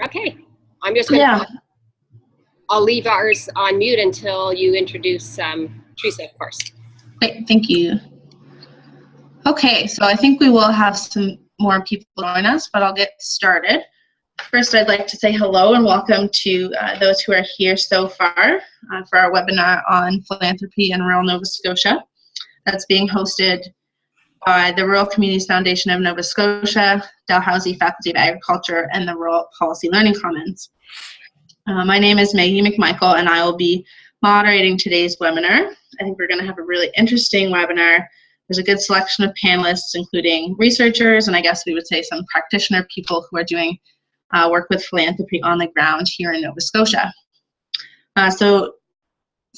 Okay, I'm just going to, I'll leave ours on mute until you introduce Teresa, of course. Great, thank you. Okay, so I think we will have some more people join us, but I'll get started. First, I'd like to say hello and welcome to those who are here so far for our webinar on philanthropy in rural Nova Scotia. That's being hosted by the Rural Communities Foundation of Nova Scotia, Dalhousie Faculty of Agriculture, and the Rural Policy Learning Commons. My name is Maggie McMichael, and I will be moderating today's webinar. I think we're going to have a really interesting webinar. There's a good selection of panelists, including researchers, and I guess we would say some practitioner people who are doing work with philanthropy on the ground here in Nova Scotia. So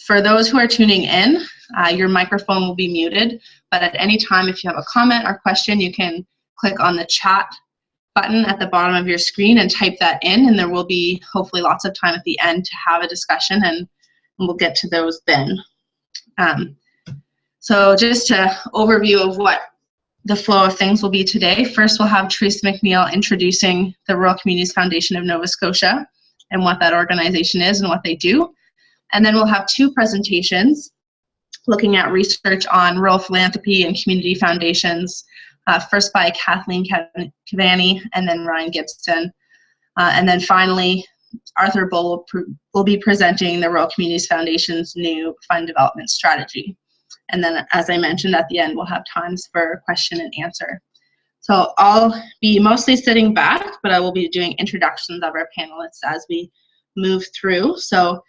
for those who are tuning in, your microphone will be muted, but at any time if you have a comment or question, you can click on the chat button at the bottom of your screen and type that in, and there will be hopefully lots of time at the end to have a discussion, and we'll get to those then. So just an overview of what the flow of things will be today. First, we'll have Teresa MacNeil introducing the Rural Communities Foundation of Nova Scotia and what that organization is and what they do. And then we'll have two presentations looking at research on rural philanthropy and community foundations, first by Kathleen Kevany and then Ryan Gibson. And then finally, Arthur Bull will be presenting the Rural Communities Foundation's new fund development strategy. And then, as I mentioned, at the end, we'll have times for question and answer. So I'll be mostly sitting back, but I will be doing introductions of our panelists as we move through. So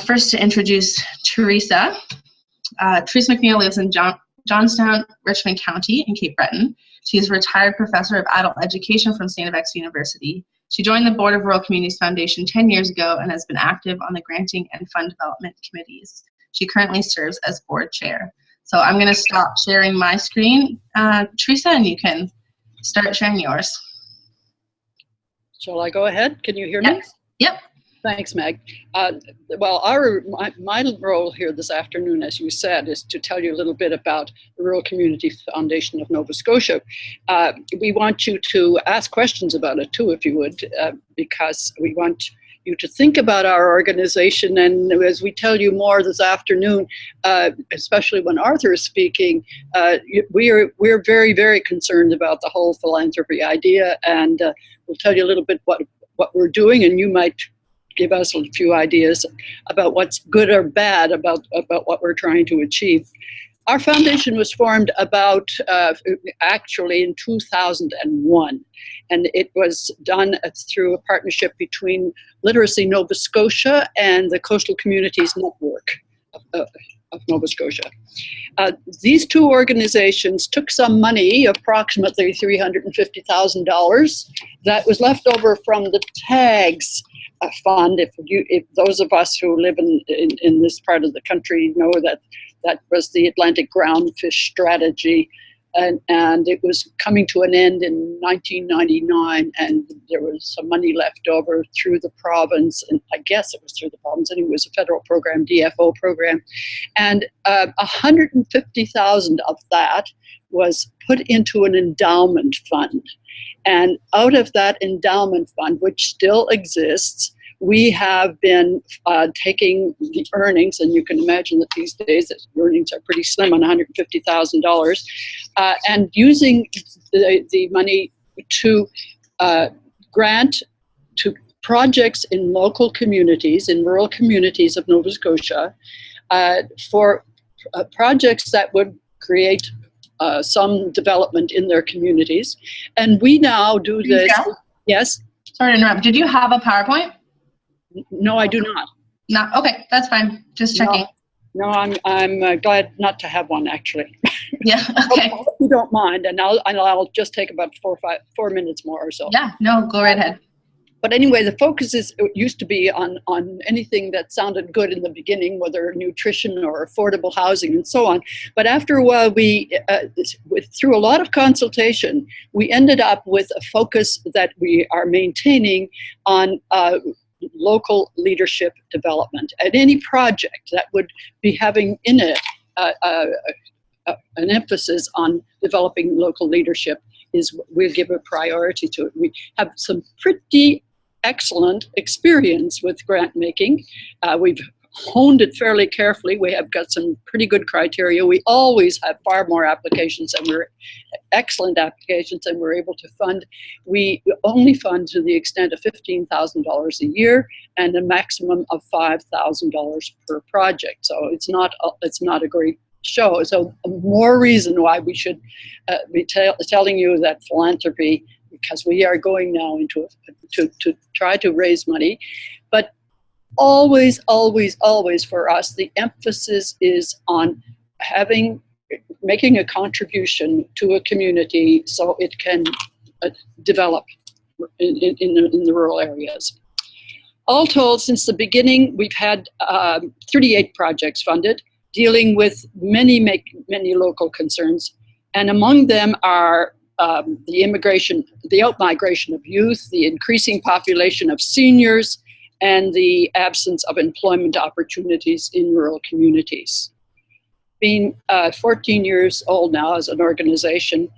first, to introduce Teresa. Teresa MacNeil lives in Johnstown, Richmond County in Cape Breton. She's a retired professor of adult education from St. FX University. She joined the board of Rural Communities Foundation 10 years ago and has been active on the granting and fund development committees. She currently serves as board chair. So I'm going to stop sharing my screen, Teresa, and you can start sharing yours. Shall I go ahead? Can you hear me? Yep. Thanks, Meg. Well, my role here this afternoon, as you said, is to tell you a little bit about the Rural Community Foundation of Nova Scotia. We want you to ask questions about it too, if you would, because we want you to think about our organization, and as we tell you more this afternoon, especially when Arthur is speaking, we're very, very concerned about the whole philanthropy idea, and we'll tell you a little bit what we're doing, and you might give us a few ideas about what's good or bad about what we're trying to achieve. Our foundation was formed about, actually in 2001, and it was done through a partnership between Literacy Nova Scotia and the Coastal Communities Network of Nova Scotia. These two organizations took some money, approximately $350,000, that was left over from the TAGS fund. If those of us who live in this part of the country know that was the Atlantic Groundfish Strategy, and it was coming to an end in 1999, and there was some money left over through the province, and I guess it was through the province, and it was a federal program, DFO program, and 150,000 of that was put into an endowment fund. And out of that endowment fund, which still exists, we have been taking the earnings, and you can imagine that these days the earnings are pretty slim on $150,000, and using the money to grant to projects in local communities, in rural communities of Nova Scotia, for projects that would create some development in their communities. And we now do this. Yes? Sorry to interrupt. Did you have a PowerPoint? No, I do not. No, okay, that's fine. Just checking. No, I'm glad not to have one, actually. Yeah, okay. If you don't mind, and I'll just take about 4 minutes more or so. Yeah, no, go right ahead. But anyway, the focus used to be on anything that sounded good in the beginning, whether nutrition or affordable housing and so on. But after a while, through a lot of consultation, we ended up with a focus that we are maintaining on local leadership development. At any project that would be having in it an emphasis on developing local leadership we'll give a priority to it. We have some pretty excellent experience with grant making. We've honed it fairly carefully. We have got some pretty good criteria. We always have far more applications, and we're excellent applications, and we're able to fund. We only fund to the extent of $15,000 a year and a maximum of $5,000 per project. So it's not a great show. So more reason why we should be telling you that philanthropy, because we are going now into to try to raise money, but always, always, always for us, the emphasis is on making a contribution to a community so it can develop in the rural areas. All told, since the beginning, we've had 38 projects funded, dealing with many local concerns, and among them are the out-migration of youth, the increasing population of seniors, and the absence of employment opportunities in rural communities. Being 14 years old now as an organization,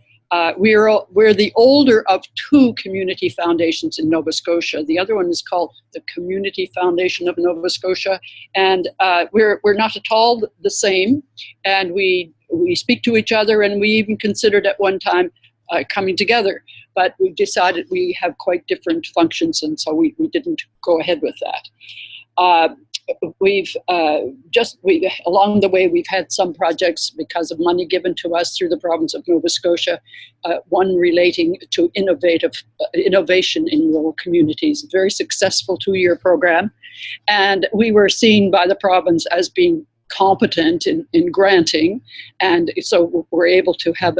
we're the older of two community foundations in Nova Scotia. The other one is called the Community Foundation of Nova Scotia, and we're not at all the same, and we speak to each other, and we even considered at one time coming together, but we decided we have quite different functions, and so we didn't go ahead with that. Along the way, we've had some projects because of money given to us through the province of Nova Scotia, one relating to innovation in rural communities, a very successful 2-year program, and we were seen by the province as being competent in granting, and so we're able to have,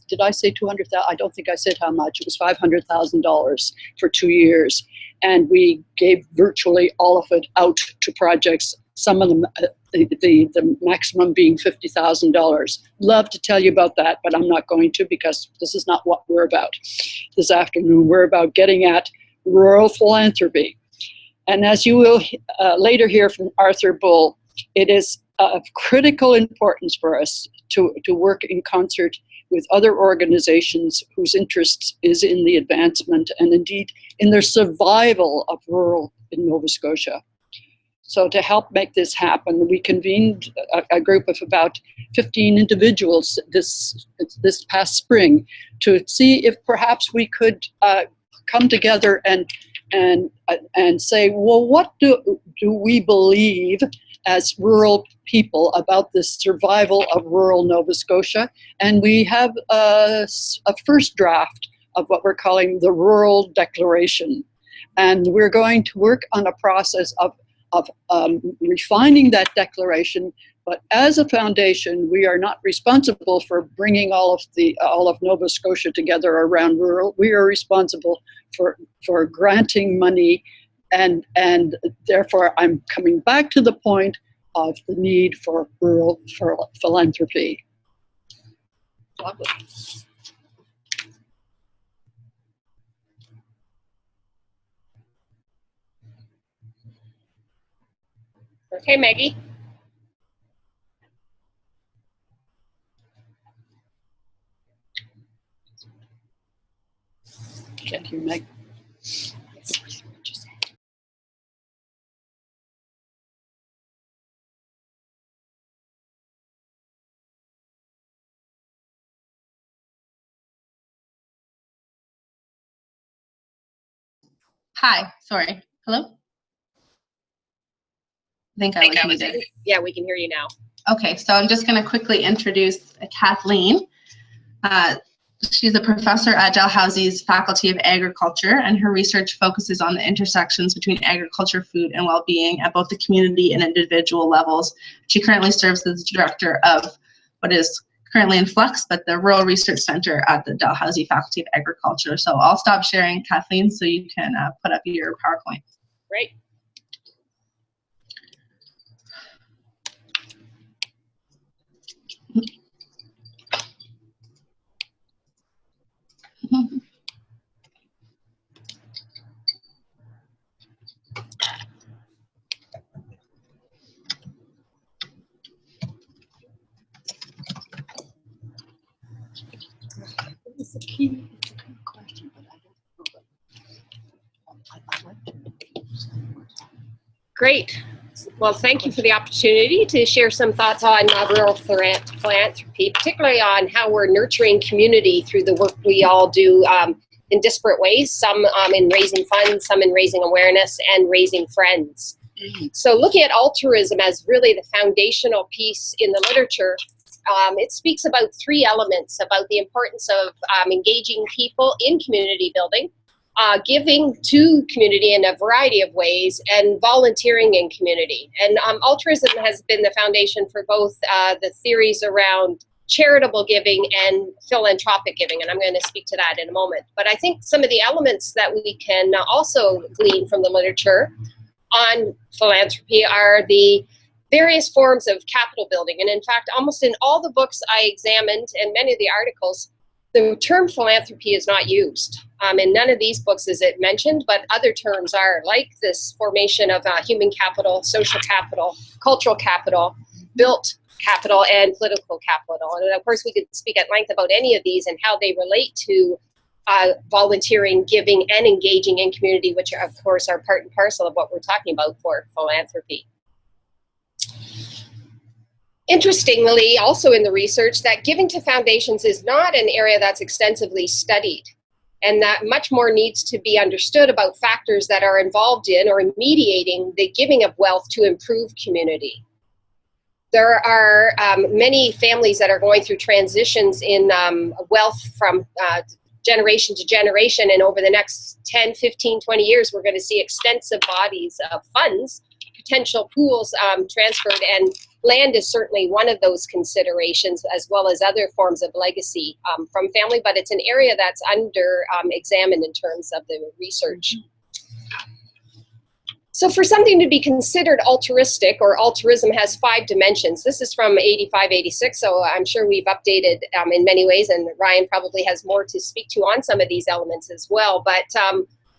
did I say 200,000? I don't think I said how much. It was $500,000 for 2 years, and we gave virtually all of it out to projects, some of them, the maximum being $50,000. Love to tell you about that, but I'm not going to, because this is not what we're about this afternoon. We're about getting at rural philanthropy. And as you will later hear from Arthur Bull, it is of critical importance for us to work in concert with other organizations whose interest is in the advancement and indeed in their survival of rural in Nova Scotia. So to help make this happen, we convened a group of about 15 individuals this past spring to see if perhaps we could come together and say, well, what do we believe as rural people about the survival of rural Nova Scotia? And we have a first draft of what we're calling the Rural Declaration. And we're going to work on a process of refining that declaration. But as a foundation, we are not responsible for bringing all of Nova Scotia together around rural. We are responsible for granting money, and therefore I'm coming back to the point of the need for rural philanthropy. Lovely. Okay, Maggie. Thank you, Meg. Hi, sorry. Hello? I think I was muted. Yeah, we can hear you now. Okay, so I'm just going to quickly introduce Kathleen. She's a professor at Dalhousie's Faculty of Agriculture, and her research focuses on the intersections between agriculture, food, and well-being at both the community and individual levels. She currently serves as director of what is currently in flux, but the Rural Research Center at the Dalhousie Faculty of Agriculture. So I'll stop sharing, Kathleen, so you can put up your PowerPoint. Great. Katie, it's a good question, but I don't know. I'd like to. Great. Well, thank you for the opportunity to share some thoughts on rural philanthropy, particularly on how we're nurturing community through the work we all do in disparate ways, some in raising funds, some in raising awareness and raising friends. So looking at altruism as really the foundational piece in the literature, it speaks about three elements about the importance of engaging people in community building, giving to community in a variety of ways, and volunteering in community. And altruism has been the foundation for both the theories around charitable giving and philanthropic giving, and I'm going to speak to that in a moment. But I think some of the elements that we can also glean from the literature on philanthropy are the various forms of capital building. And in fact, almost in all the books I examined and many of the articles, the term philanthropy is not used. In none of these books is it mentioned, but other terms are, like this formation of human capital, social capital, cultural capital, built capital, and political capital. And of course, we could speak at length about any of these and how they relate to volunteering, giving, and engaging in community, which of course are part and parcel of what we're talking about for philanthropy. Interestingly, also in the research, that giving to foundations is not an area that's extensively studied, and that much more needs to be understood about factors that are involved in or mediating the giving of wealth to improve community. There are many families that are going through transitions in wealth from generation to generation, and over the next 10, 15, 20 years, we're going to see extensive bodies of funds, potential pools transferred, and land is certainly one of those considerations, as well as other forms of legacy from family, but it's an area that's under examined in terms of the research. So for something to be considered altruistic, or altruism, has 5 dimensions. This is from 85, 86, so I'm sure we've updated in many ways, and Ryan probably has more to speak to on some of these elements as well. But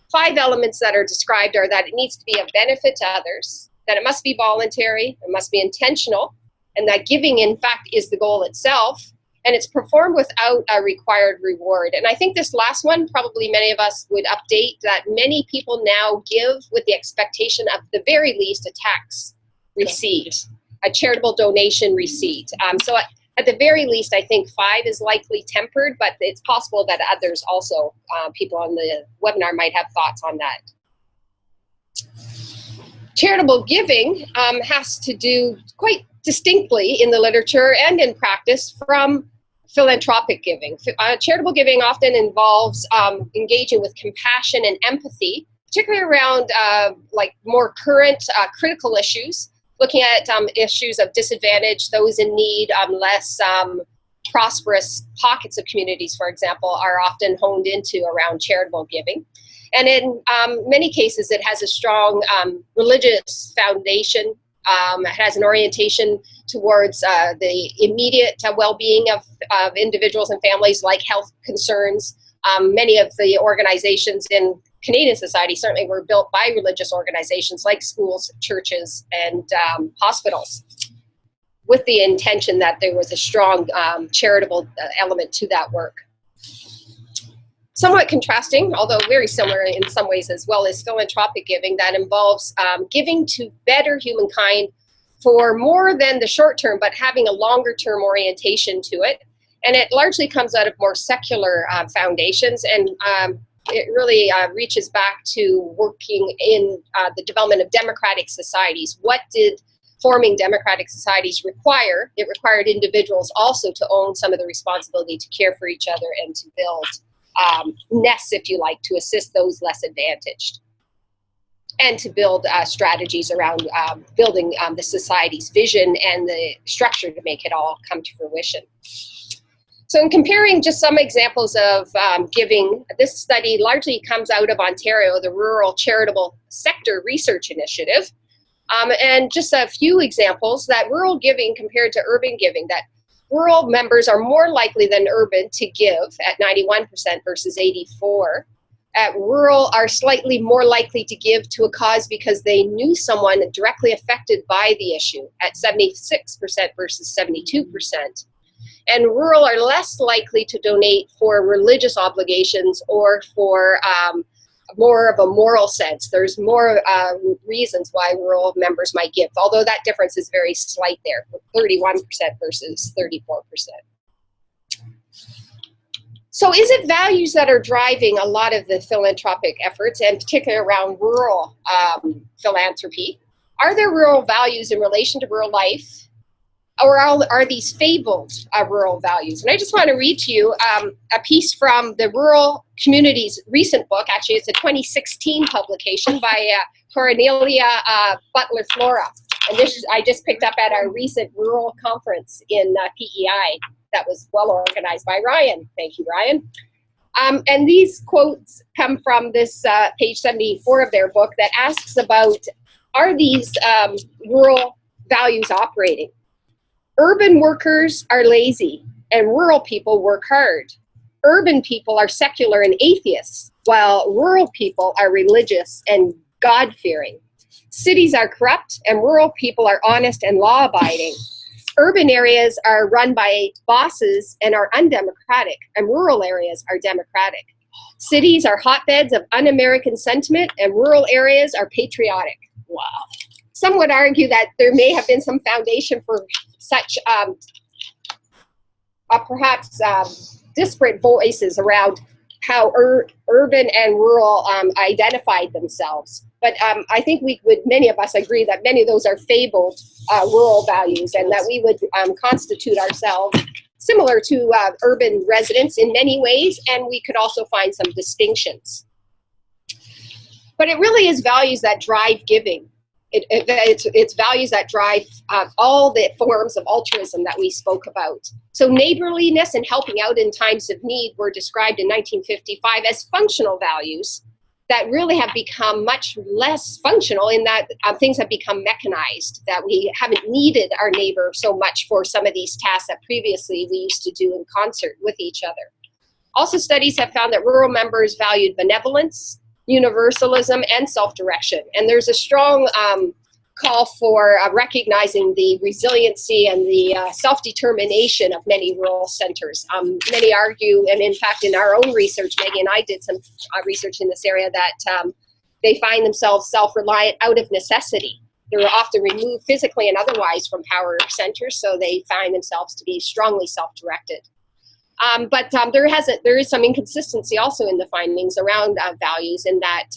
5 elements that are described are that it needs to be of benefit to others, that it must be voluntary, it must be intentional, and that giving, in fact, is the goal itself, and it's performed without a required reward. And I think this last one, probably many of us would update, that many people now give with the expectation of the very least a tax receipt, a charitable donation receipt. So at the very least, I think 5 is likely tempered, but it's possible that others also, people on the webinar, might have thoughts on that. Charitable giving has to do quite distinctly in the literature and in practice from philanthropic giving. Charitable giving often involves engaging with compassion and empathy, particularly around like more current critical issues, looking at issues of disadvantage, those in need, less prosperous pockets of communities, for example, are often honed into around charitable giving. And in many cases, it has a strong religious foundation. It has an orientation towards the immediate well-being of individuals and families, like health concerns. Many of the organizations in Canadian society certainly were built by religious organizations like schools, churches, and hospitals, with the intention that there was a strong charitable element to that work. Somewhat contrasting, although very similar in some ways as well, is philanthropic giving that involves giving to better humankind for more than the short term, but having a longer term orientation to it. And it largely comes out of more secular foundations, and it really reaches back to working in the development of democratic societies. What did forming democratic societies require? It required individuals also to own some of the responsibility to care for each other and to build nests, if you like, to assist those less advantaged, and to build strategies around building the society's vision and the structure to make it all come to fruition. So in comparing just some examples of giving, this study largely comes out of Ontario, the Rural Charitable Sector Research Initiative, and just a few examples that rural giving compared to urban giving, that rural members are more likely than urban to give at 91% versus 84%. Rural are slightly more likely to give to a cause because they knew someone directly affected by the issue at 76% versus 72%. And rural are less likely to donate for religious obligations or for more of a moral sense. There's more reasons why rural members might give, although that difference is very slight there, 31% versus 34%. So is it values that are driving a lot of the philanthropic efforts, and particularly around rural philanthropy? Are there rural values in relation to rural life? Or are these fabled rural values? And I just want to read to you a piece from the Rural Communities recent book. Actually, it's a 2016 publication by Cornelia Butler Flora. And this I just picked up at our recent rural conference in PEI that was well organized by Ryan. Thank you, Ryan. And these quotes come from this page 74 of their book that asks about, are these rural values operating? Urban workers are lazy and rural people work hard. Urban people are secular and atheists, while rural people are religious and God-fearing. Cities are corrupt and rural people are honest and law-abiding. Urban areas are run by bosses and are undemocratic, and rural areas are democratic. Cities are hotbeds of un-American sentiment and rural areas are patriotic. Wow. Some would argue that there may have been some foundation for such perhaps disparate voices around how urban and rural identified themselves. But I think many of us agree that many of those are fabled rural values, and that we would constitute ourselves similar to urban residents in many ways, and we could also find some distinctions. But it really is values that drive giving. It's values that drive all the forms of altruism that we spoke about. So neighborliness and helping out in times of need were described in 1955 as functional values that really have become much less functional in that things have become mechanized, that we haven't needed our neighbor so much for some of these tasks that previously we used to do in concert with each other. Also, studies have found that rural members valued benevolence, universalism, and self-direction. And there's a strong call for recognizing the resiliency and the self-determination of many rural centers. Many argue, and in fact in our own research, Maggie and I did some research in this area, that they find themselves self-reliant out of necessity. They're often removed physically and otherwise from power centers, so they find themselves to be strongly self-directed. But there is some inconsistency also in the findings around values, in that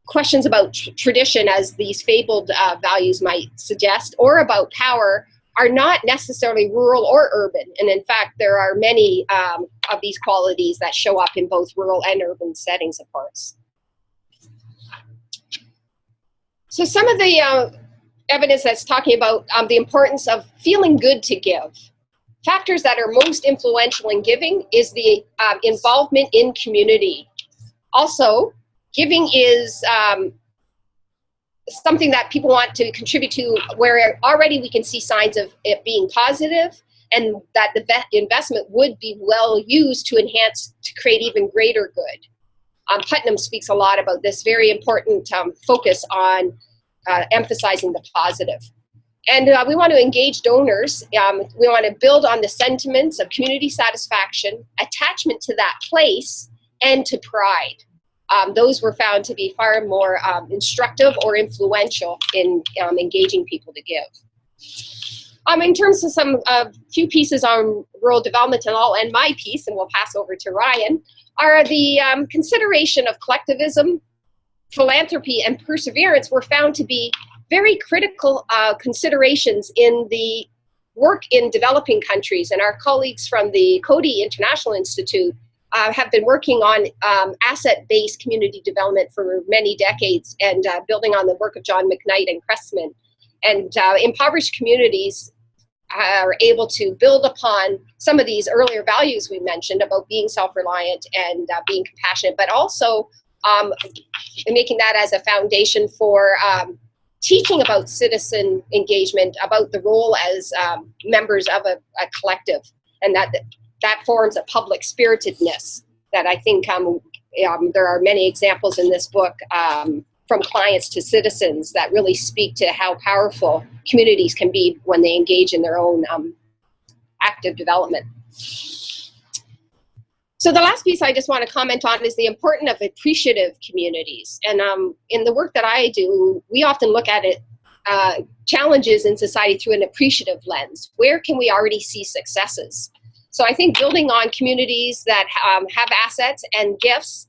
questions about tradition, as these fabled values might suggest, or about power, are not necessarily rural or urban. And in fact, there are many of these qualities that show up in both rural and urban settings, of course. So some of the evidence that's talking about the importance of feeling good to give. Factors that are most influential in giving is the involvement in community. Also, giving is something that people want to contribute to, where already we can see signs of it being positive, and that the investment would be well used to enhance, to create even greater good. Putnam speaks a lot about this very important focus on emphasizing the positive. And we want to engage donors. We want to build on the sentiments of community satisfaction, attachment to that place, and to pride. Those were found to be far more instructive or influential in engaging people to give. In terms of some few pieces on rural development, and I'll end my piece and we'll pass over to Ryan, are the consideration of collectivism, philanthropy, and perseverance were found to be very critical considerations in the work in developing countries. And our colleagues from the Coady International Institute have been working on asset-based community development for many decades, and building on the work of John McKnight and Cressman. And impoverished communities are able to build upon some of these earlier values we mentioned about being self-reliant and being compassionate, but also making that as a foundation for teaching about citizen engagement, about the role as members of a collective, and that forms a public spiritedness that I think there are many examples in this book from clients to citizens that really speak to how powerful communities can be when they engage in their own active development. So the last piece I just want to comment on is the importance of appreciative communities. And in the work that I do, we often look at it, challenges in society through an appreciative lens. Where can we already see successes? So I think building on communities that have assets and gifts,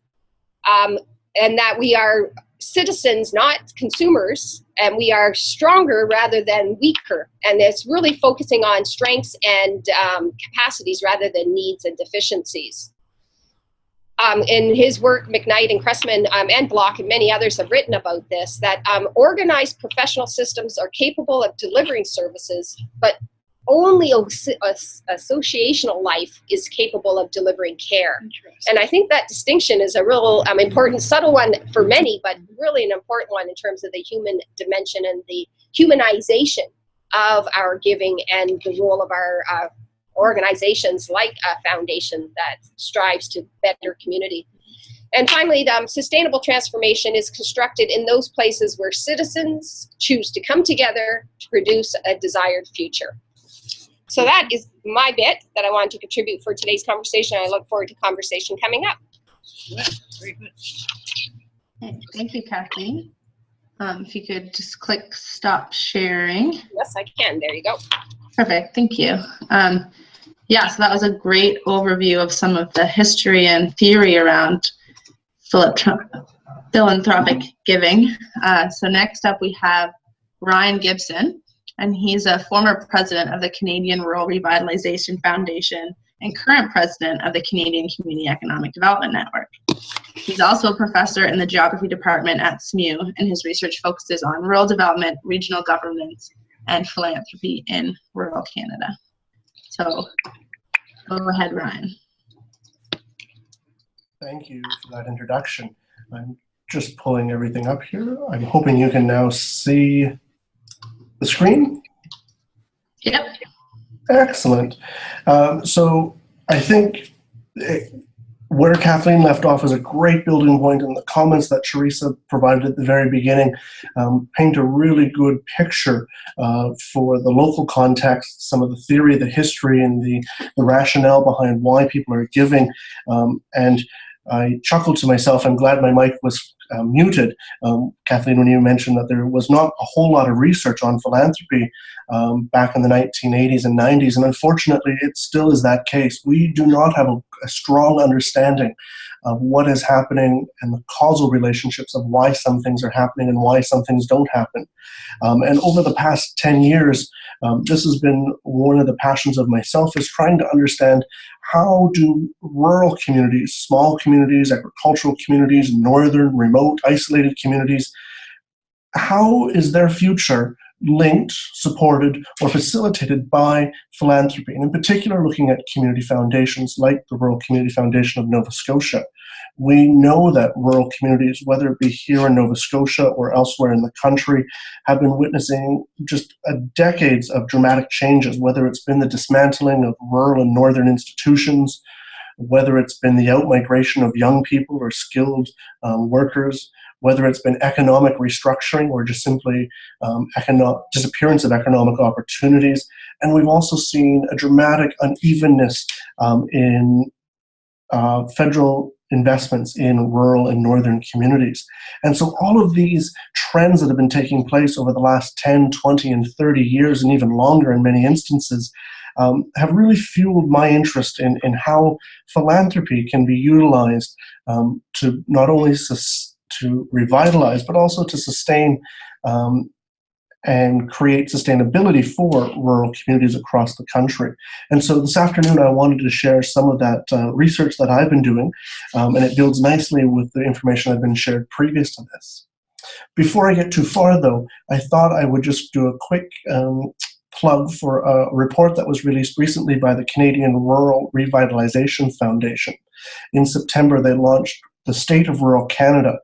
and that we are citizens, not consumers, and we are stronger rather than weaker. And it's really focusing on strengths and capacities rather than needs and deficiencies. In his work, McKnight and Cressman and Block and many others have written about this, that organized professional systems are capable of delivering services, but only associational life is capable of delivering care. And I think that distinction is a real important, subtle one for many, but really an important one in terms of the human dimension and the humanization of our giving and the role of our organizations like a foundation that strives to better community. And finally, sustainable transformation is constructed in those places where citizens choose to come together to produce a desired future. So that is my bit that I wanted to contribute for today's conversation. I look forward to conversation coming up. Yeah, very good. Okay, thank you, Kathleen. If you could just click stop sharing. Yes, I can. There you go. Perfect, thank you. Yeah, so that was a great overview of some of the history and theory around philanthropic giving. So next up we have Ryan Gibson, and he's a former president of the Canadian Rural Revitalization Foundation and current president of the Canadian Community Economic Development Network. He's also a professor in the geography department at SMU, and his research focuses on rural development, regional governance, and philanthropy in rural Canada. So go ahead, Ryan. Thank you for that introduction. I'm just pulling everything up here. I'm hoping you can now see the screen. Yep. Excellent. So I think where Kathleen left off is a great building point, and the comments that Teresa provided at the very beginning paint a really good picture for the local context, some of the theory, the history, and the rationale behind why people are giving. And I chuckled to myself. I'm glad my mic was muted, Kathleen, when you mentioned that there was not a whole lot of research on philanthropy back in the 1980s and 90s, and unfortunately it still is that case. We do not have a strong understanding of what is happening and the causal relationships of why some things are happening and why some things don't happen. And over the past 10 years, this has been one of the passions of myself, is trying to understand how do rural communities, small communities, agricultural communities, northern, remote, isolated communities, how is their future linked, supported, or facilitated by philanthropy, and in particular looking at community foundations like the Rural Community Foundation of Nova Scotia. We know that rural communities, whether it be here in Nova Scotia or elsewhere in the country, have been witnessing just decades of dramatic changes, whether it's been the dismantling of rural and northern institutions, whether it's been the outmigration of young people or skilled workers, whether it's been economic restructuring or just simply disappearance of economic opportunities. And we've also seen a dramatic unevenness in federal investments in rural and northern communities. And so all of these trends that have been taking place over the last 10, 20, and 30 years, and even longer in many instances, have really fueled my interest in how philanthropy can be utilized to not only to revitalize, but also to sustain and create sustainability for rural communities across the country. And so this afternoon I wanted to share some of that research that I've been doing, and it builds nicely with the information I've been shared previous to this. Before I get too far though, I thought I would just do a quick plug for a report that was released recently by the Canadian Rural Revitalization Foundation. In September, they launched the State of Rural Canada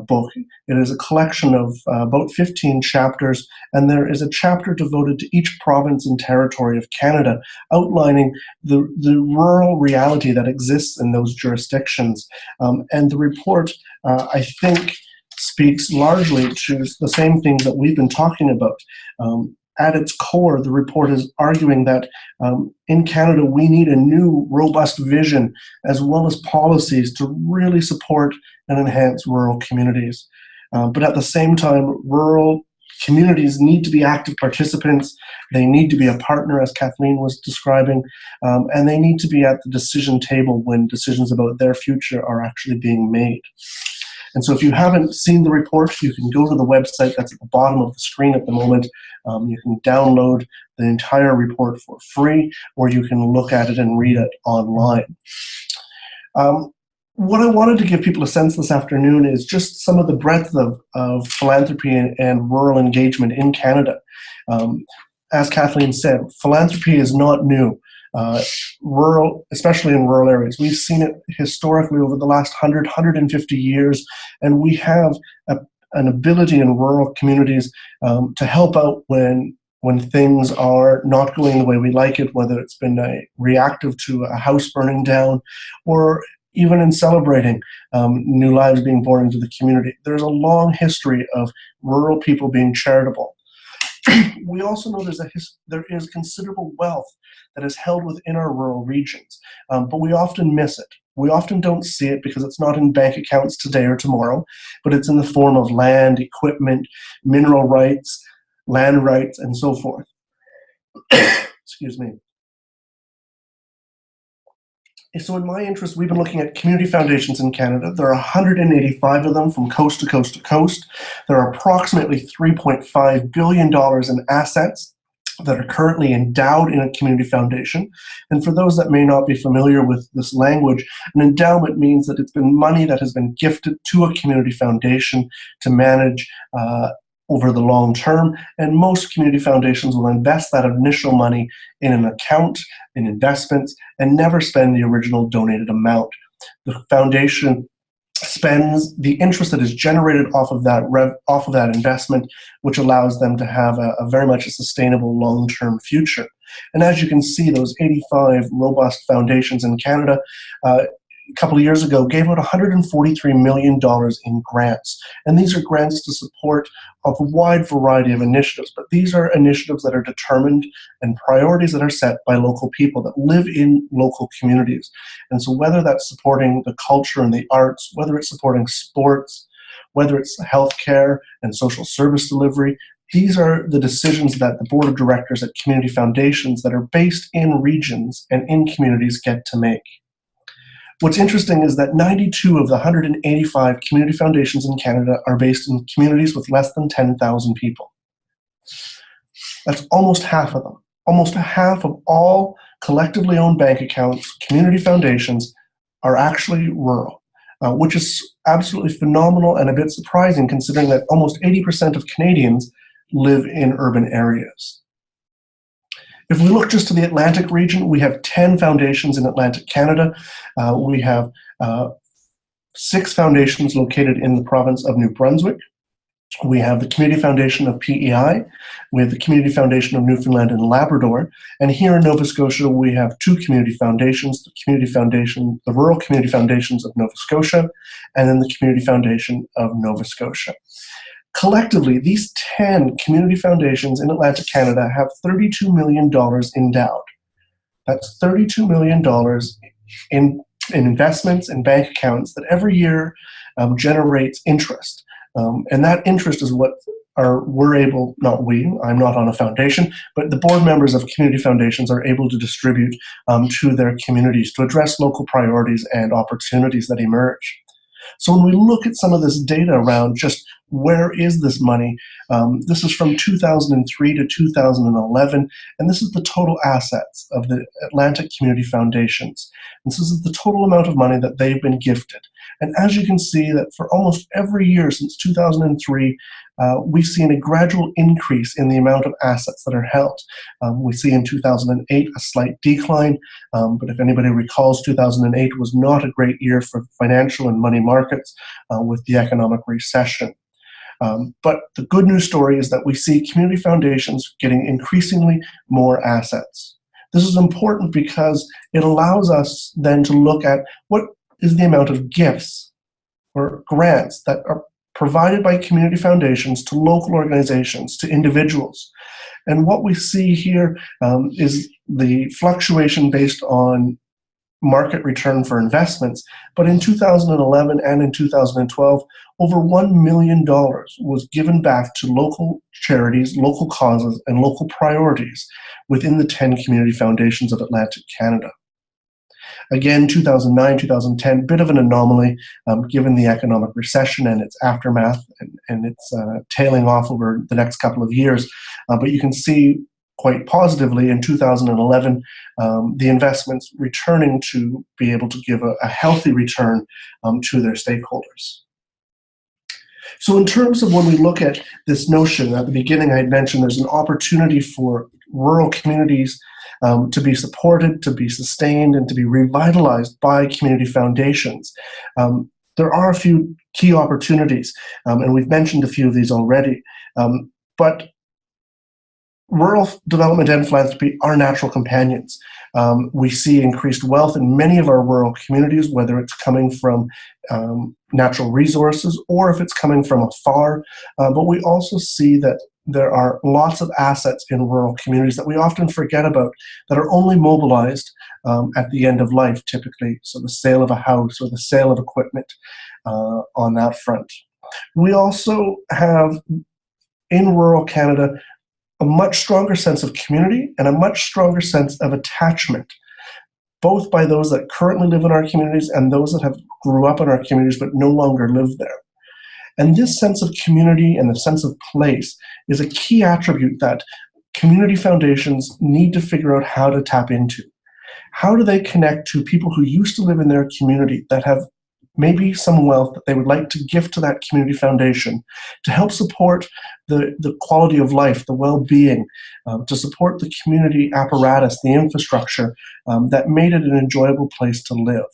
book. It is a collection of about 15 chapters, and there is a chapter devoted to each province and territory of Canada, outlining the rural reality that exists in those jurisdictions. And the report, I think, speaks largely to the same things that we've been talking about. at its core, the report is arguing that in Canada, we need a new, robust vision as well as policies to really support and enhance rural communities. But at the same time, rural communities need to be active participants. They need to be a partner, as Kathleen was describing, and they need to be at the decision table when decisions about their future are actually being made. And so if you haven't seen the report, you can go to the website that's at the bottom of the screen at the moment. You can download the entire report for free, or you can look at it and read it online. What I wanted to give people a sense this afternoon is just some of the breadth of philanthropy and rural engagement in Canada. As Kathleen said, philanthropy is not new. Rural, especially in rural areas. We've seen it historically over the last 100, 150 years, and we have an ability in rural communities to help out when things are not going the way we like it, whether it's been reactive to a house burning down, or even in celebrating new lives being born into the community. There's a long history of rural people being charitable. We also know there is considerable wealth that is held within our rural regions, but we often miss it. We often don't see it because it's not in bank accounts today or tomorrow, but it's in the form of land, equipment, mineral rights, land rights, and so forth. Excuse me. So in my interest, we've been looking at community foundations in Canada. There are 185 of them from coast to coast to coast. There are approximately $3.5 billion in assets that are currently endowed in a community foundation. And for those that may not be familiar with this language, an endowment means that it's been money that has been gifted to a community foundation to manage over the long term, and most community foundations will invest that initial money in an account, in investments, and never spend the original donated amount. The foundation spends the interest that is generated off of that investment, which allows them to have a very much a sustainable long-term future. And as you can see, those 85 robust foundations in Canada a couple of years ago gave out $143 million in grants. And these are grants to support a wide variety of initiatives, but these are initiatives that are determined and priorities that are set by local people that live in local communities. And so whether that's supporting the culture and the arts, whether it's supporting sports, whether it's healthcare and social service delivery, these are the decisions that the board of directors at community foundations that are based in regions and in communities get to make. What's interesting is that 92 of the 185 community foundations in Canada are based in communities with less than 10,000 people. That's almost half of them. Almost half of all collectively owned bank accounts, community foundations, are actually rural, which is absolutely phenomenal and a bit surprising considering that almost 80% of Canadians live in urban areas. If we look just to the Atlantic region, we have 10 foundations in Atlantic Canada. We have 6 foundations located in the province of New Brunswick. We have the Community Foundation of PEI. We have the Community Foundation of Newfoundland and Labrador. And here in Nova Scotia, we have 2 community foundations, the Rural Community Foundations of Nova Scotia, and then the Community Foundation of Nova Scotia. Collectively, these 10 community foundations in Atlantic Canada have $32 million endowed. That's $32 million in investments and bank accounts that every year generates interest. And that interest is what we're able, not we, I'm not on a foundation, but the board members of community foundations are able to distribute to their communities to address local priorities and opportunities that emerge. So when we look at some of this data around just where is this money, this is from 2003 to 2011, and this is the total assets of the Atlantic Community Foundations. And this is the total amount of money that they've been gifted. And as you can see that for almost every year since 2003, we've seen a gradual increase in the amount of assets that are held. We see in 2008 a slight decline, but if anybody recalls, 2008 was not a great year for financial and money markets with the economic recession. But the good news story is that we see community foundations getting increasingly more assets. This is important because it allows us then to look at what is the amount of gifts or grants that are provided by community foundations to local organizations, to individuals. And what we see here is the fluctuation based on market return for investments. But in 2011 and in 2012, over $1 million was given back to local charities, local causes, and local priorities within the 10 community foundations of Atlantic Canada. Again, 2009, 2010, bit of an anomaly given the economic recession and its aftermath and its tailing off over the next couple of years. But you can see quite positively in 2011, the investments returning to be able to give a healthy return to their stakeholders. So in terms of when we look at this notion, at the beginning I had mentioned there's an opportunity for rural communities to be supported, to be sustained, and to be revitalized by community foundations. There are a few key opportunities, and we've mentioned a few of these already, but rural development and philanthropy are natural companions. We see increased wealth in many of our rural communities, whether it's coming from natural resources or if it's coming from afar. But we also see that there are lots of assets in rural communities that we often forget about that are only mobilized at the end of life, typically. So the sale of a house or the sale of equipment on that front. We also have in rural Canada a much stronger sense of community and a much stronger sense of attachment, both by those that currently live in our communities and those that have grew up in our communities but no longer live there. And this sense of community and the sense of place is a key attribute that community foundations need to figure out how to tap into. How do they connect to people who used to live in their community that have maybe some wealth that they would like to gift to that community foundation to help support the quality of life, the well-being, to support the community apparatus, the infrastructure that made it an enjoyable place to live.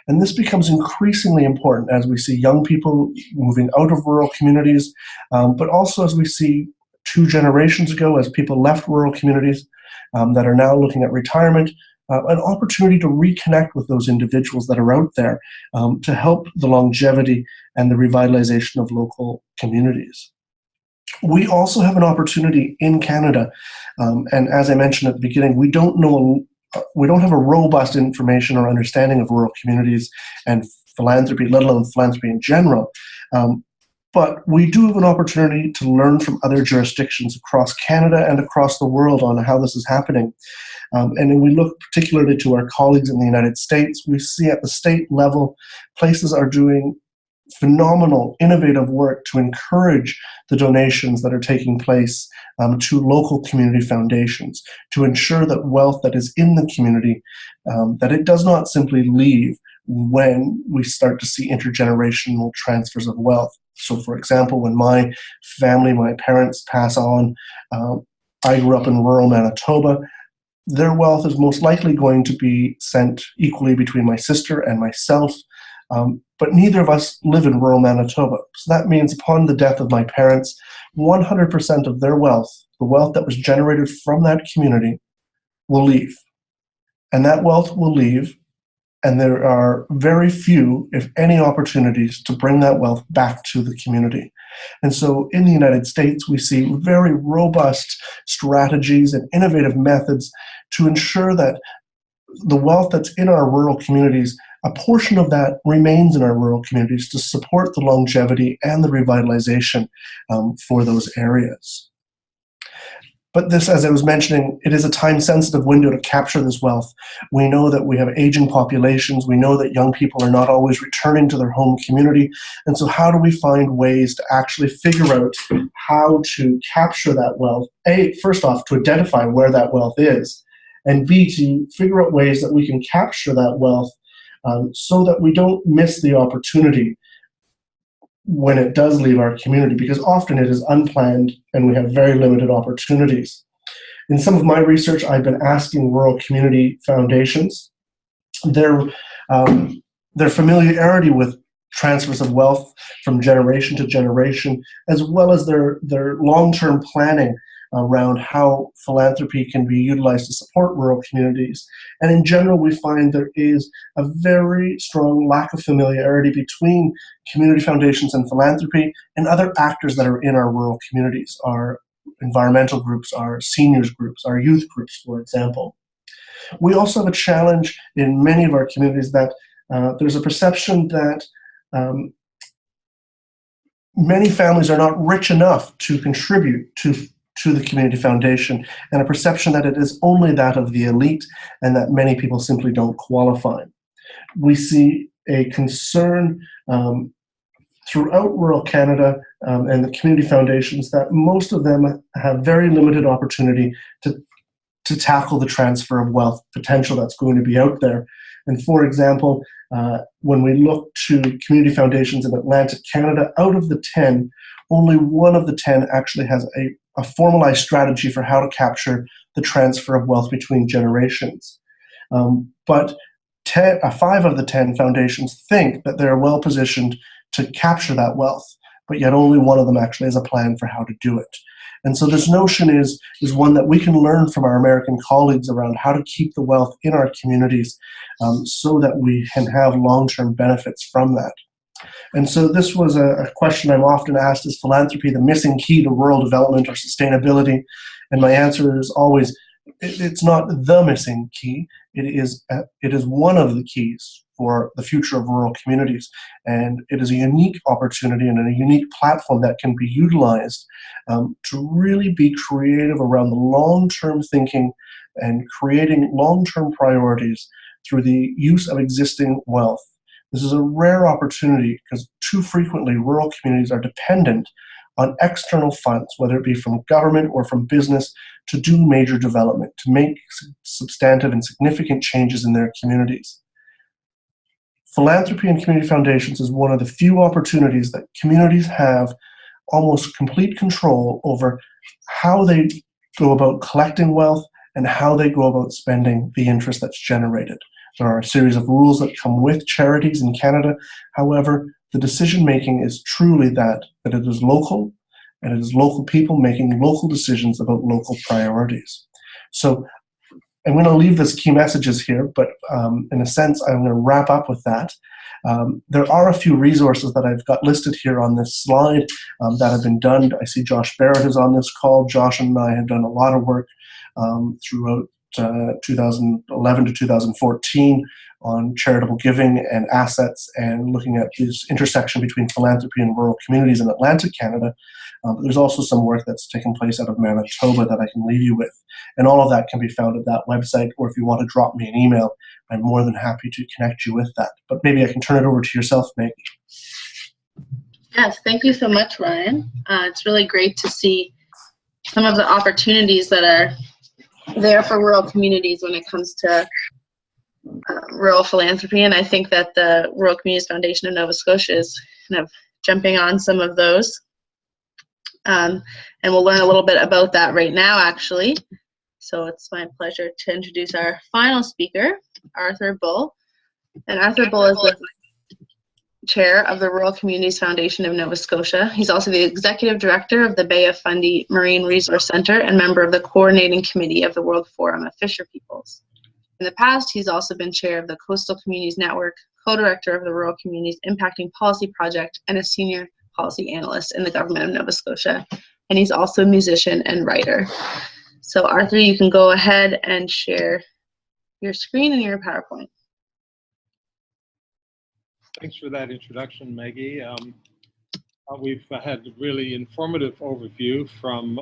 And this becomes increasingly important as we see young people moving out of rural communities, but also as we see 2 generations ago, as people left rural communities that are now looking at retirement, an opportunity to reconnect with those individuals that are out there to help the longevity and the revitalization of local communities. We also have an opportunity in Canada, and as I mentioned at the beginning, we don't have a robust information or understanding of rural communities and philanthropy, let alone philanthropy in general. But we do have an opportunity to learn from other jurisdictions across Canada and across the world on how this is happening. And when we look particularly to our colleagues in the United States, we see at the state level, places are doing phenomenal, innovative work to encourage the donations that are taking place to local community foundations, to ensure that wealth that is in the community, that it does not simply leave when we start to see intergenerational transfers of wealth. So for example, when my family, my parents pass on, I grew up in rural Manitoba, their wealth is most likely going to be sent equally between my sister and myself, but neither of us live in rural Manitoba. So that means upon the death of my parents, 100% of their wealth, the wealth that was generated from that community, will leave. And that wealth will leave, and there are very few, if any, opportunities to bring that wealth back to the community. And so in the United States, we see very robust strategies and innovative methods to ensure that the wealth that's in our rural communities, a portion of that remains in our rural communities to support the longevity and the revitalization for those areas. But this, as I was mentioning, it is a time-sensitive window to capture this wealth. We know that we have aging populations. We know that young people are not always returning to their home community. And so how do we find ways to actually figure out how to capture that wealth? A, first off, to identify where that wealth is, and B, to figure out ways that we can capture that wealth so that we don't miss the opportunity when it does leave our community, because often it is unplanned and we have very limited opportunities. In some of my research, I've been asking rural community foundations their familiarity with transfers of wealth from generation to generation, as well as their long-term planning around how philanthropy can be utilized to support rural communities. And in general, we find there is a very strong lack of familiarity between community foundations and philanthropy and other actors that are in our rural communities, our environmental groups, our seniors groups, our youth groups, for example. We also have a challenge in many of our communities that there's a perception that many families are not rich enough to contribute to the community foundation, and a perception that it is only that of the elite and that many people simply don't qualify. We see a concern throughout rural Canada and the community foundations that most of them have very limited opportunity to tackle the transfer of wealth potential that's going to be out there. And for example, when we look to community foundations in Atlantic Canada, out of the 10, only one of the 10 actually has a formalized strategy for how to capture the transfer of wealth between generations. But 5 of the 10 foundations think that they're well positioned to capture that wealth, but yet only one of them actually has a plan for how to do it. And so this notion is one that we can learn from our American colleagues around how to keep the wealth in our communities so that we can have long-term benefits from that. And so this was a question I'm often asked: is philanthropy the missing key to rural development or sustainability? And my answer is always, it's not the missing key. It is one of the keys for the future of rural communities. And it is a unique opportunity and a unique platform that can be utilized to really be creative around the long-term thinking and creating long-term priorities through the use of existing wealth. This is a rare opportunity because too frequently rural communities are dependent on external funds, whether it be from government or from business, to do major development, to make substantive and significant changes in their communities. Philanthropy and community foundations is one of the few opportunities that communities have almost complete control over how they go about collecting wealth and how they go about spending the interest that's generated. There are a series of rules that come with charities in Canada. However, the decision-making is truly that it is local, and it is local people making local decisions about local priorities. So I'm going to leave this key messages here, but in a sense, I'm going to wrap up with that. There are a few resources that I've got listed here on this slide that have been done. I see Josh Barrett is on this call. Josh and I have done a lot of work throughout 2011 to 2014 on charitable giving and assets and looking at this intersection between philanthropy and rural communities in Atlantic Canada. There's also some work that's taken place out of Manitoba that I can leave you with. And all of that can be found at that website, or if you want to drop me an email, I'm more than happy to connect you with that. But maybe I can turn it over to yourself, Meg. Yes, thank you so much, Ryan. It's really great to see some of the opportunities that are there for rural communities when it comes to rural philanthropy, and I think that the Rural Communities Foundation of Nova Scotia is kind of jumping on some of those. And we'll learn a little bit about that right now, actually. So it's my pleasure to introduce our final speaker, Arthur Bull. And Arthur Bull is the chair of the Rural Communities Foundation of Nova Scotia. He's also the executive director of the Bay of Fundy Marine Resource Centre and member of the coordinating committee of the World Forum of Fisher Peoples. In the past, he's also been chair of the Coastal Communities Network, co-director of the Rural Communities Impacting Policy Project, and a senior policy analyst in the government of Nova Scotia. And he's also a musician and writer. So Arthur, you can go ahead and share your screen and your PowerPoint. Thanks for that introduction, Maggie. We've had a really informative overview from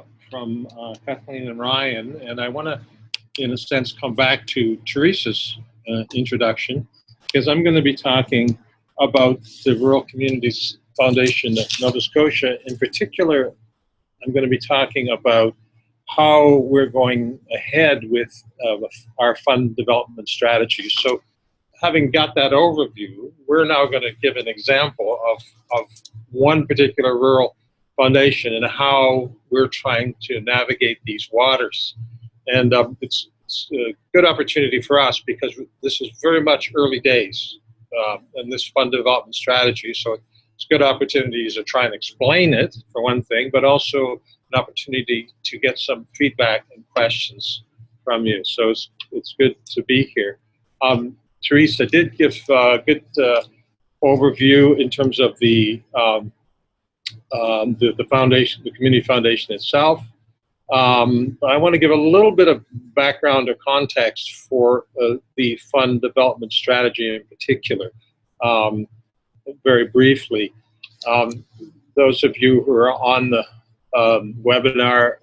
Kathleen and Ryan, and I want to, in a sense, come back to Teresa's introduction, because I'm going to be talking about the Rural Communities Foundation of Nova Scotia. In particular, I'm going to be talking about how we're going ahead with our fund development strategy. So having got that overview, we're now going to give an example of one particular rural foundation and how we're trying to navigate these waters. And it's a good opportunity for us because this is very much early days in this fund development strategy. So it's good opportunities to try and explain it, for one thing, but also an opportunity to get some feedback and questions from you. So it's good to be here. Teresa did give a good overview in terms of the foundation, the community foundation itself. I want to give a little bit of background or context for the fund development strategy in particular, very briefly. Those of you who are on the webinar,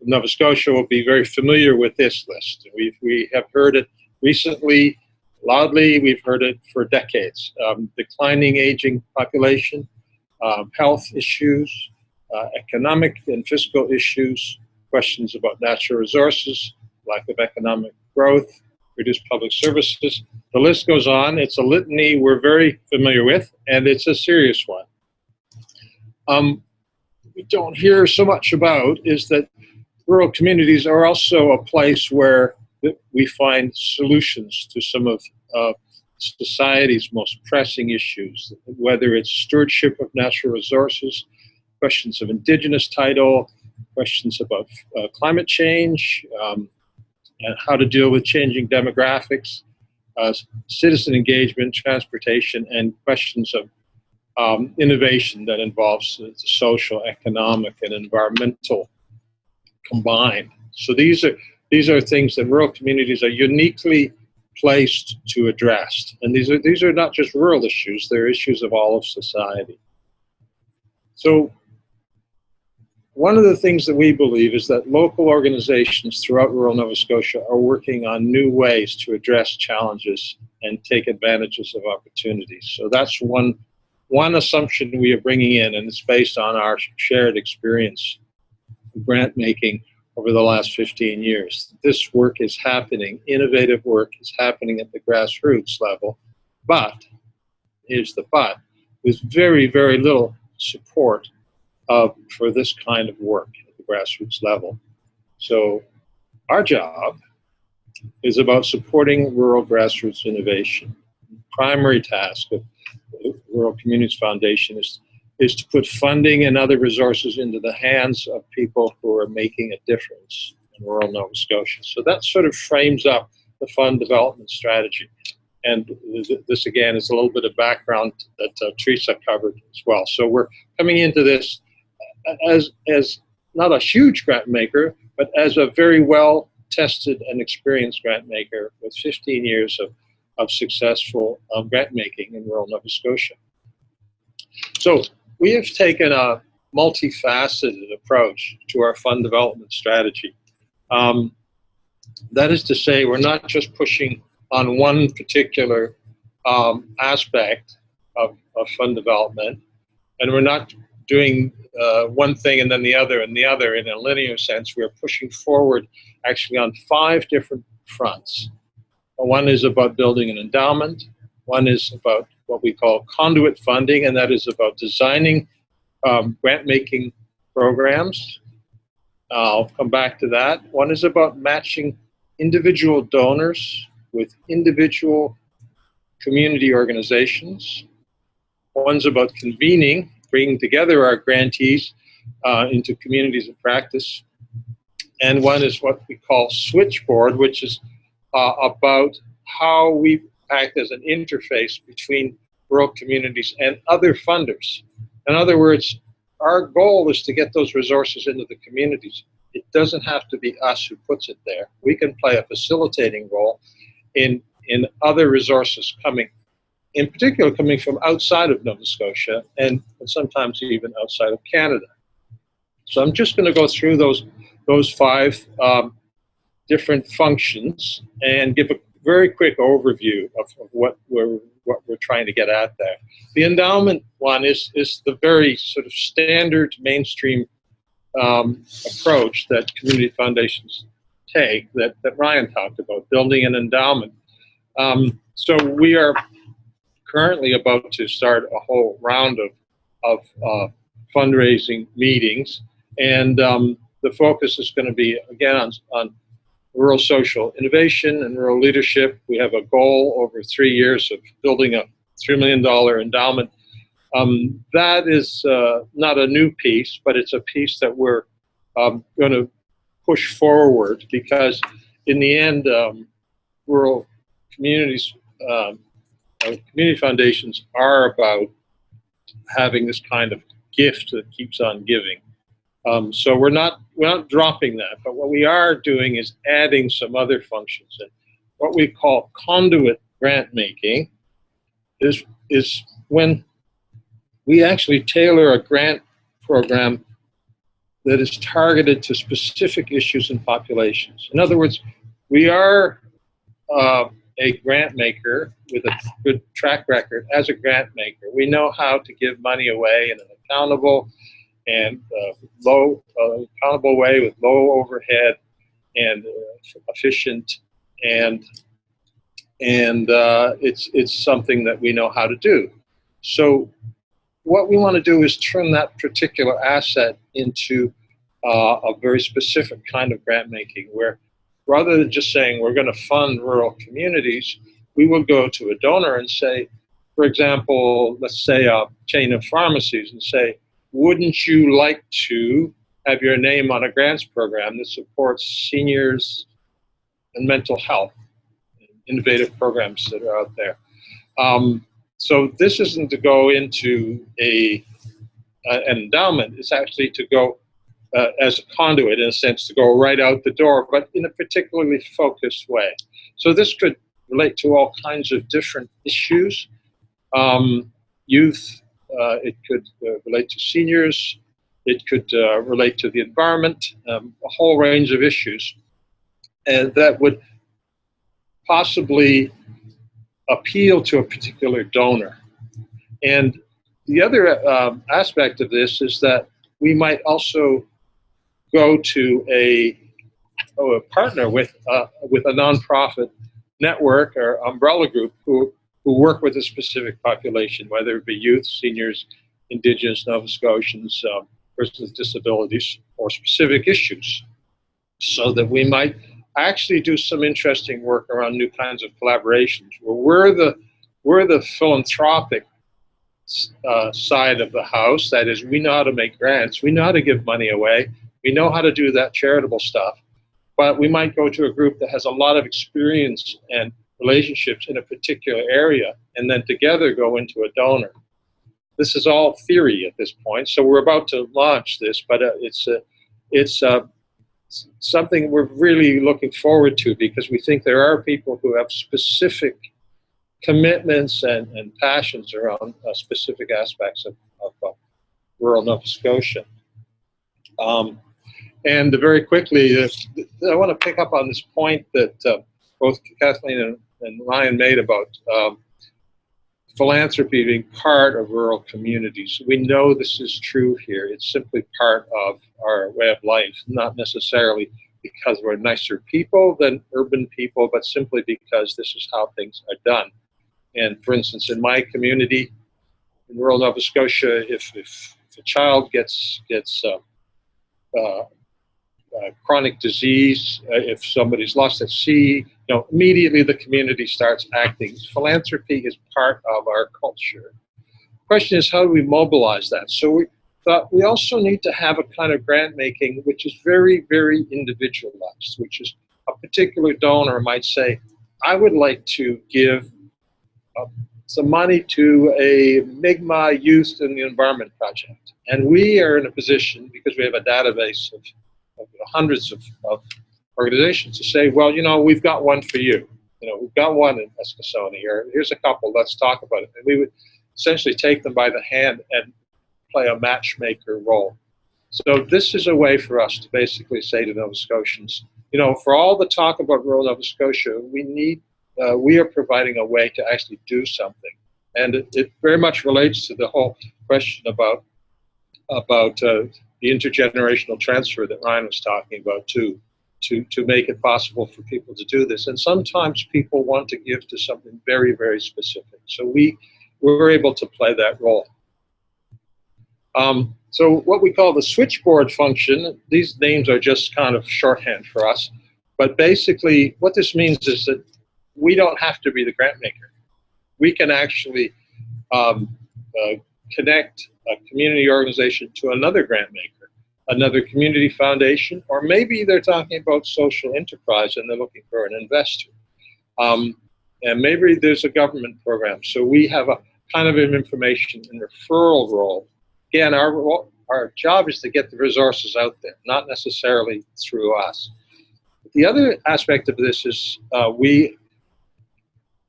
Nova Scotia will be very familiar with this list. We have heard it recently, loudly. We've heard it for decades. Declining aging population, health issues, economic and fiscal issues, questions about natural resources, lack of economic growth, reduced public services. The list goes on. It's a litany we're very familiar with, and it's a serious one. We don't hear so much about is that rural communities are also a place where we find solutions to some of society's most pressing issues, whether it's stewardship of natural resources, questions of Indigenous title, questions about climate change, and how to deal with changing demographics, citizen engagement, transportation, and questions of innovation that involves social, economic, and environmental combined. So these are things that rural communities are uniquely placed to address. And these are not just rural issues, they're issues of all of society. So one of the things that we believe is that local organizations throughout rural Nova Scotia are working on new ways to address challenges and take advantages of opportunities. So that's one assumption we are bringing in, and it's based on our shared experience of grant making over the last 15 years. This work is happening, innovative work is happening at the grassroots level, but, here's the but, with very, very little support for this kind of work at the grassroots level. So our job is about supporting rural grassroots innovation. The primary task of the Rural Communities Foundation is to put funding and other resources into the hands of people who are making a difference in rural Nova Scotia. So that sort of frames up the fund development strategy. And this, again, is a little bit of background that Teresa covered as well. So we're coming into this as not a huge grant maker, but as a very well-tested and experienced grant maker with 15 years of successful grant making in rural Nova Scotia. So we have taken a multifaceted approach to our fund development strategy. That is to say, we're not just pushing on one particular aspect of fund development, and we're not doing one thing and then the other and the other in a linear sense. We're pushing forward actually on 5 different fronts. One is about building an endowment. One is about what we call conduit funding, and that is about designing grant-making programs. I'll come back to that. One is about matching individual donors with individual community organizations. One's about convening, bringing together our grantees into communities of practice. And one is what we call switchboard, which is about how we act as an interface between rural communities and other funders. In other words, our goal is to get those resources into the communities. It doesn't have to be us who puts it there. We can play a facilitating role in other resources coming, in particular coming from outside of Nova Scotia and sometimes even outside of Canada. So I'm just going to go through those 5 different functions and give a very quick overview of what we're trying to get at there. The endowment one is the very sort of standard mainstream approach that community foundations take that Ryan talked about, building an endowment. So we are currently about to start a whole round of fundraising meetings, and the focus is going to be again on rural social innovation and rural leadership. We have a goal over 3 years of building a $3 million endowment. That is not a new piece, but it's a piece that we're going to push forward, because in the end, rural communities, community foundations are about having this kind of gift that keeps on giving. So we're not dropping that, but what we are doing is adding some other functions. And what we call conduit grant making is when we actually tailor a grant program that is targeted to specific issues and populations. In other words, we are a grant maker with a good track record as a grant maker. We know how to give money away in an accountable and accountable way with low overhead and efficient, and it's something that we know how to do. So what we want to do is turn that particular asset into a very specific kind of grant making, where rather than just saying we're going to fund rural communities, we will go to a donor and say, for example, let's say a chain of pharmacies, and say, wouldn't you like to have your name on a grants program that supports seniors and mental health, innovative programs that are out there? So this isn't to go into an endowment. It's actually to go as a conduit, in a sense, to go right out the door, but in a particularly focused way. So this could relate to all kinds of different issues. Youth, it could relate to seniors, it could relate to the environment, a whole range of issues, and that would possibly appeal to a particular donor. And the other aspect of this is that we might also go to a partner with a nonprofit network or umbrella group who work with a specific population, whether it be youth, seniors, Indigenous, Nova Scotians, persons with disabilities, or specific issues, so that we might actually do some interesting work around new kinds of collaborations, where we're the philanthropic side of the house. That is, we know how to make grants, we know how to give money away, we know how to do that charitable stuff, but we might go to a group that has a lot of experience and relationships in a particular area, and then together go into a donor. This is all theory at this point, so we're about to launch this, but it's something we're really looking forward to, because we think there are people who have specific commitments and passions around specific aspects of rural Nova Scotia. And very quickly, I want to pick up on this point that both Kathleen and Ryan made about philanthropy being part of rural communities. We know this is true here. It's simply part of our way of life, not necessarily because we're nicer people than urban people, but simply because this is how things are done. And for instance, in my community, in rural Nova Scotia, if a child gets chronic disease, if somebody's lost at sea, immediately the community starts acting. Philanthropy is part of our culture. The question is, how do we mobilize that? So we thought we also need to have a kind of grant making which is very, very individualized, which is a particular donor might say, I would like to give some money to a Mi'kmaq Youth in the Environment Project. And we are in a position, because we have a database of hundreds of organizations, to say, well, we've got one for you. We've got one in Eskasoni, or here's a couple, let's talk about it. And we would essentially take them by the hand and play a matchmaker role. So this is a way for us to basically say to Nova Scotians, for all the talk about rural Nova Scotia, we are providing a way to actually do something. And it very much relates to the whole question about the intergenerational transfer that Ryan was talking about too, to make it possible for people to do this. And sometimes people want to give to something very, very specific. So we're able to play that role. So what we call the switchboard function, these names are just kind of shorthand for us. But basically what this means is that we don't have to be the grant maker. We can actually connect a community organization to another grant maker. another community foundation, or maybe they're talking about social enterprise and they're looking for an investor. And maybe there's a government program. So we have a kind of an information and referral role. Again, our job is to get the resources out there, not necessarily through us. The other aspect of this is we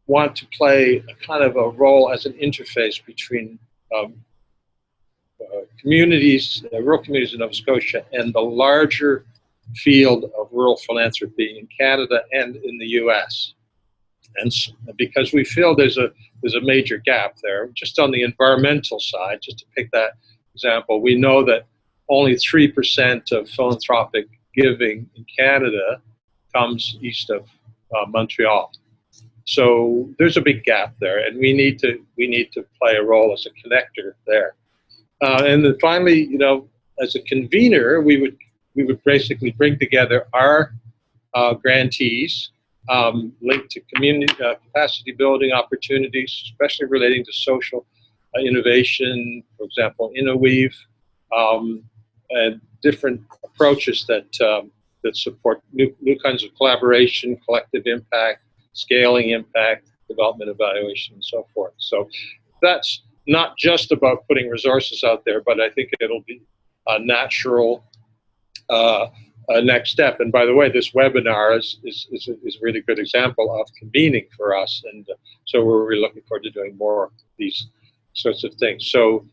want to play a kind of a role as an interface between communities, rural communities in Nova Scotia, and the larger field of rural philanthropy in Canada and in the US. And because we feel there's a major gap there, just on the environmental side, just to pick that example, we know that only 3% of philanthropic giving in Canada comes east of Montreal. So there's a big gap there, and we need to play a role as a connector there. And then finally, you know, as a convener, we would basically bring together our grantees linked to community capacity building opportunities, especially relating to social innovation, for example, InnoWeave, and different approaches that support new kinds of collaboration, collective impact, scaling impact, development evaluation, and so forth. So that's not just about putting resources out there, but I think it'll be a natural next step. And by the way, this webinar is a really good example of convening for us, and so we're really looking forward to doing more of these sorts of things. So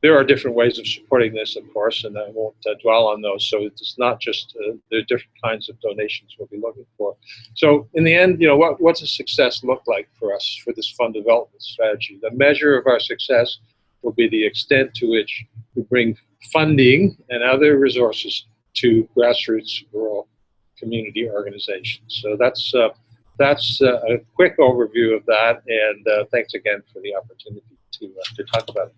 there are different ways of supporting this, of course, and I won't dwell on those. So it's not just there are different kinds of donations we'll be looking for. So in the end, you know, what's a success look like for us for this fund development strategy? The measure of our success will be the extent to which we bring funding and other resources to grassroots rural community organizations. So that's a quick overview of that, and thanks again for the opportunity to talk about it.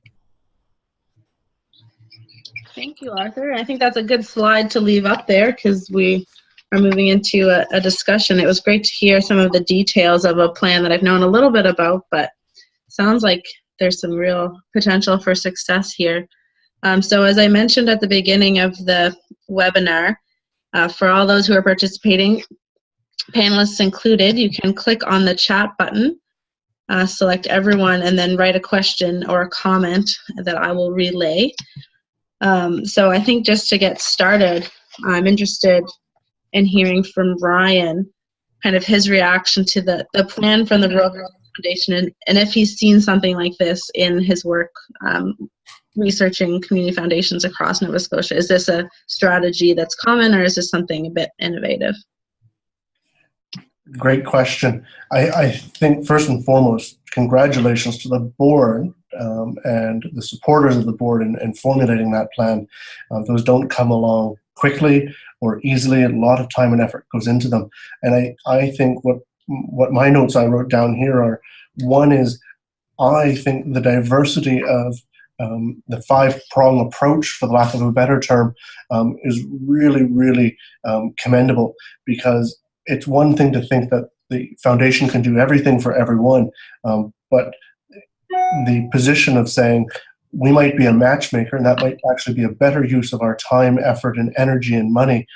Thank you, Arthur. I think that's a good slide to leave up there because we are moving into a discussion. It was great to hear some of the details of a plan that I've known a little bit about, but sounds like there's some real potential for success here. So as I mentioned at the beginning of the webinar, for all those who are participating, panelists included, you can click on the chat button, select everyone, and then write a question or a comment that I will relay. So I think just to get started, I'm interested in hearing from Ryan, kind of his reaction to the plan from the Rural Foundation, and if he's seen something like this in his work researching community foundations across Nova Scotia. Is this a strategy that's common, or is this something a bit innovative? Great question. I think first and foremost, congratulations to the board and the supporters of the board in formulating that plan. Those don't come along quickly or easily. A lot of time and effort goes into them. And I think what my notes I wrote down here are, one is, I think the diversity of the five-prong approach, for the lack of a better term, is really, really commendable, because it's one thing to think that the foundation can do everything for everyone, but the position of saying we might be a matchmaker, and that might actually be a better use of our time, effort, and energy and money,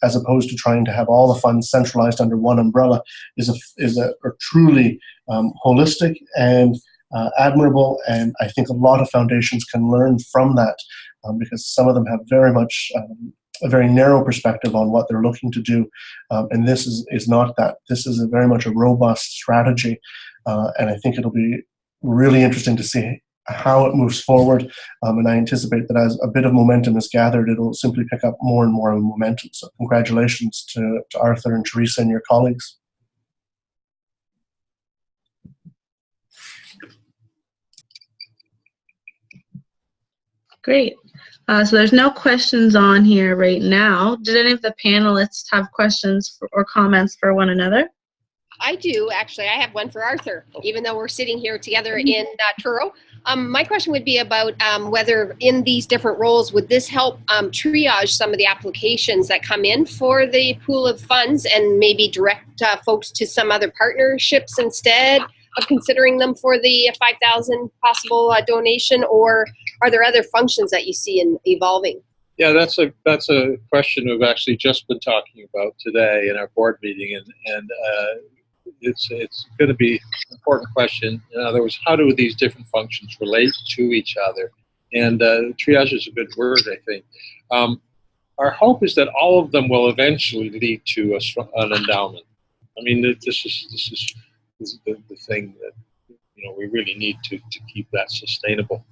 as opposed to trying to have all the funds centralized under one umbrella, is a truly holistic and admirable, and I think a lot of foundations can learn from that, because some of them have very much a very narrow perspective on what they're looking to do, and this is not that. This is very much a robust strategy, and I think it'll be really interesting to see how it moves forward, and I anticipate that as a bit of momentum is gathered, it'll simply pick up more and more momentum. So congratulations to Arthur and Teresa and your colleagues. Great. So there's no questions on here right now. Did any of the panelists have questions or comments for one another? I do, actually. I have one for Arthur, even though we're sitting here together in Truro. My question would be about whether in these different roles, would this help triage some of the applications that come in for the pool of funds and maybe direct folks to some other partnerships instead of considering them for the 5,000 possible donation, or are there other functions that you see in evolving? Yeah, that's a question we've actually just been talking about today in our board meeting, and it's going to be an important question. In other words, how do these different functions relate to each other? And triage is a good word, I think. Our hope is that all of them will eventually lead to an endowment. I mean, this is the thing that we really need to keep that sustainable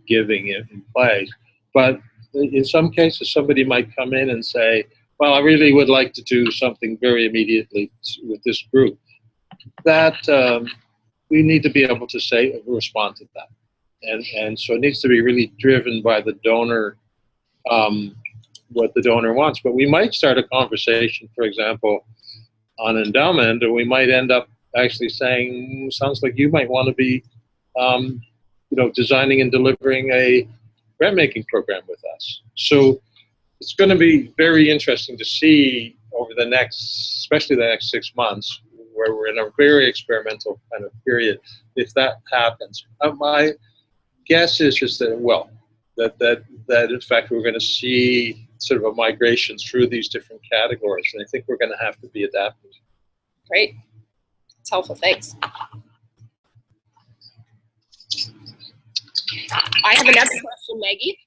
giving in place. But in some cases, somebody might come in and say, well, I really would like to do something very immediately with this group. That we need to be able to respond to that. And so it needs to be really driven by the donor, what the donor wants. But we might start a conversation, for example, on endowment, or we might end up actually saying, sounds like you might want to be, designing and delivering a grant-making program with us. So it's going to be very interesting to see over especially the next 6 months, where we're in a very experimental kind of period, if that happens. My guess is just that it will. That in fact we're going to see sort of a migration through these different categories, and I think we're going to have to be adaptive. Great. It's helpful. Thanks. I have another question, Maggie.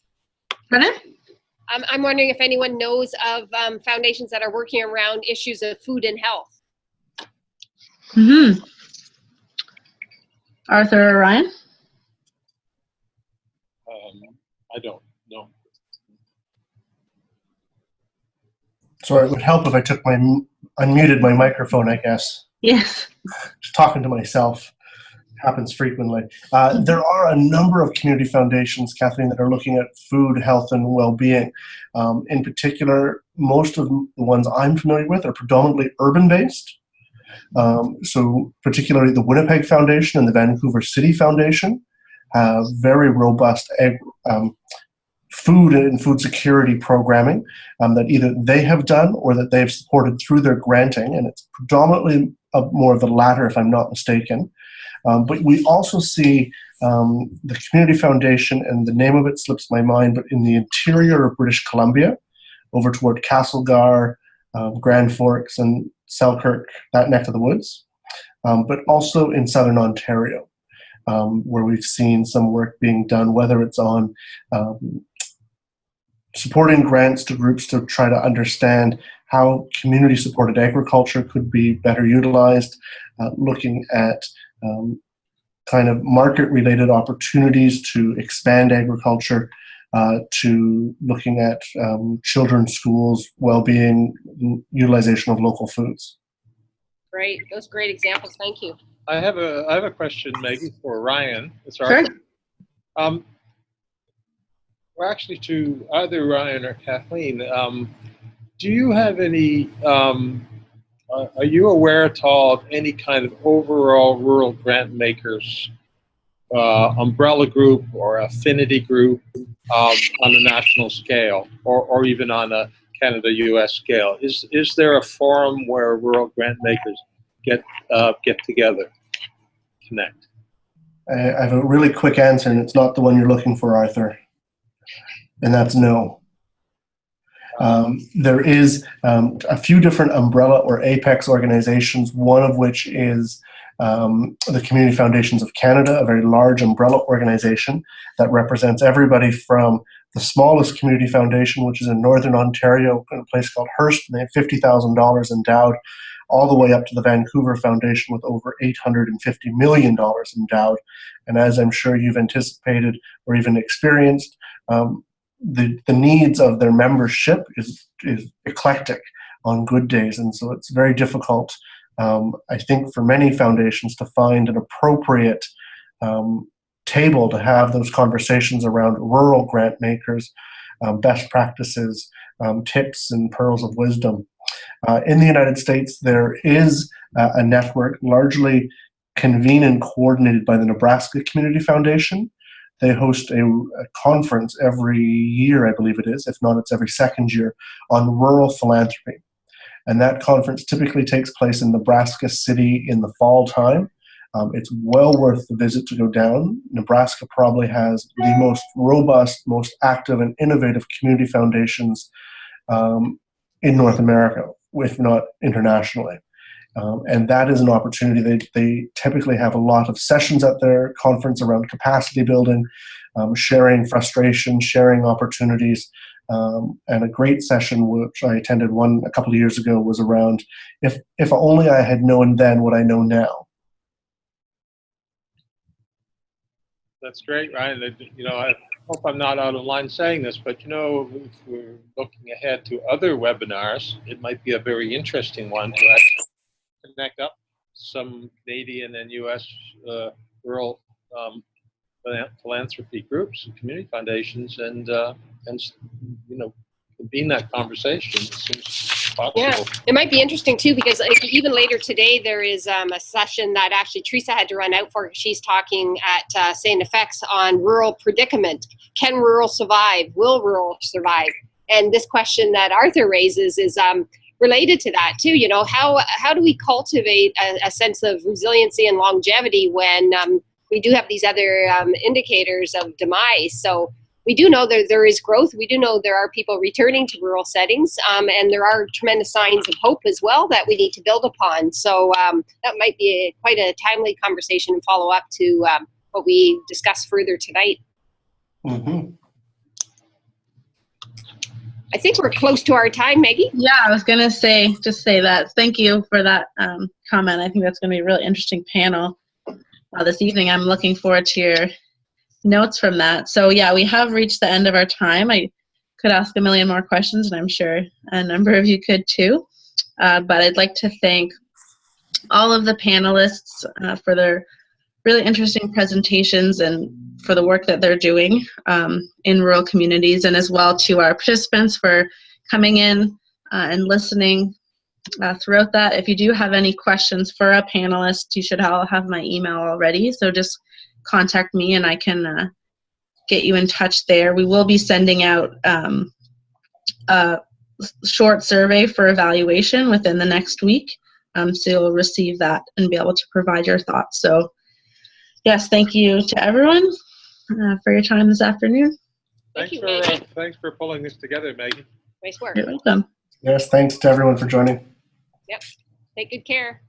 Pardon? I'm wondering if anyone knows of foundations that are working around issues of food and health. Mm-hmm. Arthur or Ryan? I don't know. So it would help if I unmuted my microphone, I guess. Yes. Just talking to myself happens frequently. There are a number of community foundations, Kathleen, that are looking at food, health, and well-being. In particular, most of the ones I'm familiar with are predominantly urban-based. So particularly the Winnipeg Foundation and the Vancouver City Foundation have very robust food and food security programming that either they have done or that they've supported through their granting, and it's predominantly more of the latter, if I'm not mistaken. But we also see the Community Foundation, and the name of it slips my mind, but in the interior of British Columbia, over toward Castlegar, Grand Forks, and Selkirk, that neck of the woods, but also in southern Ontario, where we've seen some work being done, whether it's on supporting grants to groups to try to understand how community-supported agriculture could be better utilized, looking at kind of market-related opportunities to expand agriculture, to looking at children's schools, well-being, utilization of local foods. Great, those great examples. Thank you. I have a question, Maggie, for Ryan. It's Sure. Or actually to either Ryan or Kathleen. Do you have any? Are you aware at all of any kind of overall rural grant makers umbrella group or affinity group on a national scale, or even on a Canada-U.S. scale? Is there a forum where rural grant makers get together, connect? I have a really quick answer, and it's not the one you're looking for, Arthur, and that's no. There is a few different umbrella or apex organizations, one of which is the Community Foundations of Canada, a very large umbrella organization that represents everybody from the smallest community foundation, which is in Northern Ontario, in a place called Hearst, and they have $50,000 endowed, all the way up to the Vancouver Foundation with over $850 million endowed. And as I'm sure you've anticipated or even experienced, the needs of their membership is eclectic on good days, and so it's very difficult, I think, for many foundations to find an appropriate table to have those conversations around rural grant makers, best practices, tips and pearls of wisdom. In the United States, there is a network largely convened and coordinated by the Nebraska Community Foundation. They host a conference every year, I believe it is, if not it's every second year, on rural philanthropy. And that conference typically takes place in Nebraska City in the fall time. It's well worth the visit to go down. Nebraska probably has the most robust, most active and innovative community foundations in North America, if not internationally. And that is an opportunity. They typically have a lot of sessions at their conference around capacity building, sharing frustration, sharing opportunities. And a great session, which I attended one a couple of years ago, was around if only I had known then what I know now. That's great, Ryan. I hope I'm not out of line saying this, but if we're looking ahead to other webinars, it might be a very interesting one to actually connect up some Canadian and U.S. Rural philanthropy groups and community foundations, and convene that conversation as soon as possible. Yeah, it might be interesting too, because even later today there is a session that actually Teresa had to run out for. She's talking at St. Effects on rural predicament. Can rural survive? Will rural survive? And this question that Arthur raises is related to that too. How do we cultivate a sense of resiliency and longevity when we do have these other indicators of demise? So we do know that there is growth. We do know there are people returning to rural settings, and there are tremendous signs of hope as well that we need to build upon. So that might be quite a timely conversation and follow up to what we discussed further tonight. Mm-hmm. I think we're close to our time, Maggie. Yeah, I was going to say that. Thank you for that comment. I think that's going to be a really interesting panel this evening. I'm looking forward to your notes from that. So yeah, we have reached the end of our time. I could ask a million more questions, and I'm sure a number of you could too. But I'd like to thank all of the panelists for their really interesting presentations and for the work that they're doing in rural communities, and as well to our participants for coming in and listening throughout that. If you do have any questions for a panelist, you should all have my email already, so just contact me and I can get you in touch there. We will be sending out a short survey for evaluation within the next week, so you'll receive that and be able to provide your thoughts. So yes, thank you to everyone for your time this afternoon. Thank you, Maggie. Thanks for pulling this together, Maggie. Nice work. You're welcome. Yes, thanks to everyone for joining. Yep. Take good care.